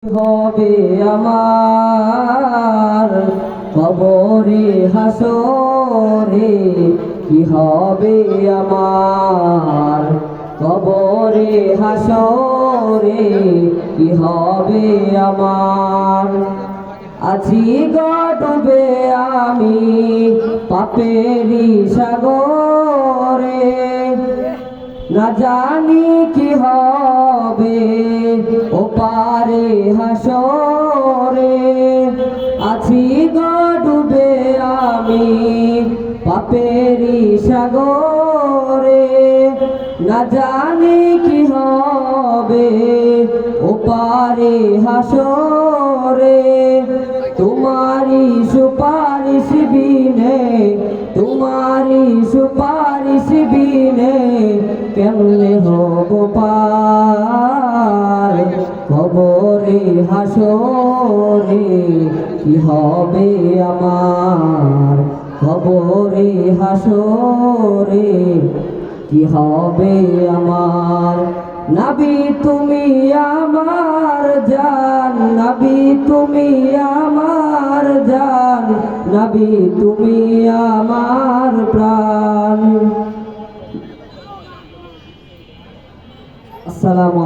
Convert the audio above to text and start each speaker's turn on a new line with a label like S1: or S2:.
S1: হবে আমার কবরে হাসরে, কি হবে আমার কবরে হাসরে, কি হবে আমার। আছি ডুবে আমি পাপেরি সাগরে, না জানি কি হবে ওপারে হাসরে। আছি ডুবে আমি পাপেরি সাগরে, না জানি কি হবে ওপারে হাসরে। তোমারি সুপারিশ বিনে, তোমারি সুপারিশ বিনে কেমনে হব পার কবরে হাসরে, কি হবে আমার কবরে হাসরে, কি হবে আমার। নবী তুমি আমার জান, নবী তুমি আমার জান, নবী তুমি আমার প্রাণ। আসসালামু